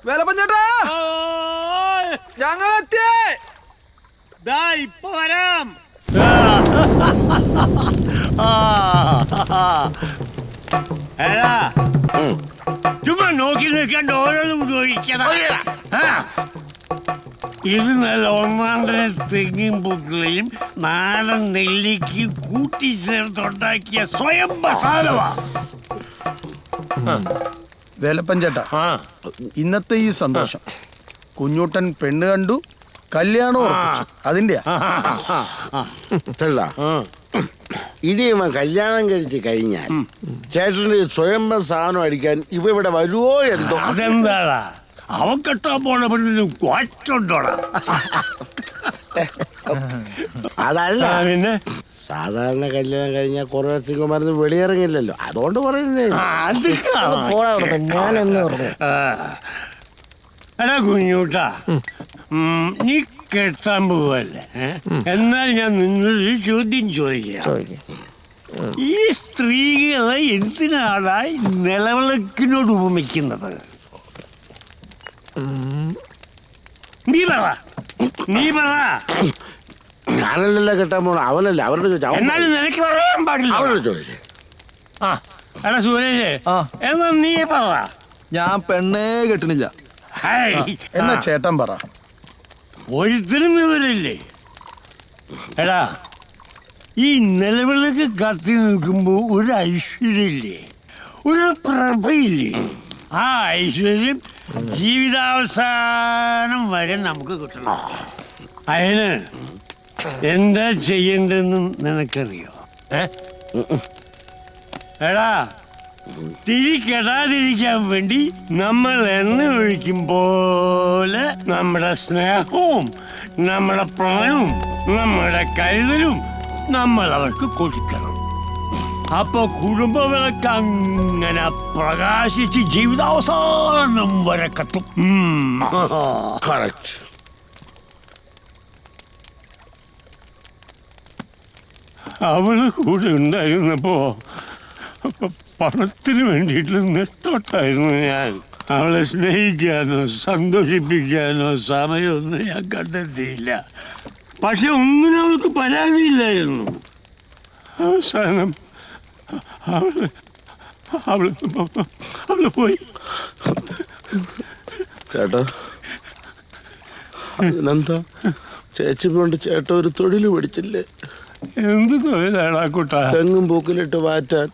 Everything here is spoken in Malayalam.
വേലപ്പഞ്ചേട്ടാ ഞങ്ങളെത്തി. ഇപ്പൊ വരാം. ചുമ്മാ നോക്കി നിൽക്കാണ്ട് ഓരോന്നും ചോദിക്കണം. ഇത് നല്ല ഒന്നാന്തര തെങ്ങിൻ പൂക്കളെയും നാടൻ നെല്ലിക്ക് കൂട്ടിച്ചേർത്തുണ്ടാക്കിയ സ്വയം മസാലവാ. വേലപ്പഞ്ചേട്ടാ, ഇന്നത്തെ ഈ സന്തോഷം കുഞ്ഞൂട്ടൻ പെണ്ണ് കണ്ടു, കല്യാണം ഉറപ്പിച്ചു, അതിന്റെയാ. ഇനി ഇവൻ കല്യാണം കഴിച്ച് കഴിഞ്ഞാൽ ചേട്ടന് സ്വയം സാധനം അടിക്കാൻ ഇവ ഇവിടെ വരുവോ എന്തോ. അതെന്താടാ, അവൻ കെട്ടാൻ പോണ പെണ്ണിനും കോച്ചുണ്ടോടാ? അതല്ല, പിന്നെ സാധാരണ കല്യാണം കഴിഞ്ഞാൽ കുറെ സിംഗമാർന്ന് വെളിയിറങ്ങില്ലല്ലോ, അതുകൊണ്ട് പറയുന്നേ. എടാ കുഞ്ഞൂട്ടാ, നീ കെട്ടാൻ പോവല്ലേ? എന്നാൽ ഞാൻ നിന്നൊരു ചോദ്യം ചോദിക്കാം. ഈ സ്ത്രീകളെ എന്തിനാണ് നിലവിളക്കിനോട് ഉപമിക്കുന്നത്? നീ പറ. ഞാനല്ലല്ലോ കെട്ടാൻ പോണ, അവനല്ല. അവരുടെ എന്നാലും നിനക്ക് പറയാൻ പാടില്ല. അവരോട് ചോദിച്ചേ. എടാ സുരേഷ്, എന്നാ നീ പറ. ഞാൻ പെണ്ണേ കെട്ടണില്ല. എന്നാ ചേട്ടൻ പറ. ഒരുത്തരും വിവരമില്ലേ? എടാ, ഈ നിലവിളക്ക് കത്തി നിൽക്കുമ്പോ ഒരു ഐശ്വര്യമില്ലേ, ഒരു പ്രഭയില്ലേ? ആ ഐശ്വര്യം ജീവിതാവസാനം വരെ നമുക്ക് കിട്ടണം. അതിന് എന്താ ചെയ്യേണ്ടതെന്ന് നിനക്കറിയോ? എടാ, തിരിക്കെടാതിരിക്കാൻ വേണ്ടി നമ്മൾ എണ്ണ ഒഴിക്കും പോലെ നമ്മുടെ സ്നേഹവും നമ്മുടെ പ്രണയവും നമ്മുടെ കരുതലും നമ്മൾ അവർക്ക് കൊടുക്കണം. അപ്പൊ കുടുംബ വിളക്ക് അങ്ങനെ പ്രകാശിച്ച് ജീവിതാവസാനം വരെ കത്തും. അവള് കൂടെ ഉണ്ടായിരുന്നപ്പോ പണത്തിന് വേണ്ടിയിട്ട് നെട്ടോട്ടായിരുന്നു ഞാൻ. അവളെ സ്നേഹിക്കാനോ സന്തോഷിപ്പിക്കാനോ സമയമൊന്നും ഞാൻ കണ്ടെത്തിയില്ല. പക്ഷെ ഒന്നിനും അവൾക്ക് പരാതിയില്ലായിരുന്നു. അവസാനം അവള് പോയി. ചേട്ടാ, എന്താ ചേച്ചി കൊണ്ട് ചേട്ട ഒരു തൊഴിൽ പഠിച്ചില്ലേ? എന്ത് തൊഴിലാടാ കൂട്ടാ? തെങ്ങും പൂക്കിലിട്ട് വാറ്റാൻ.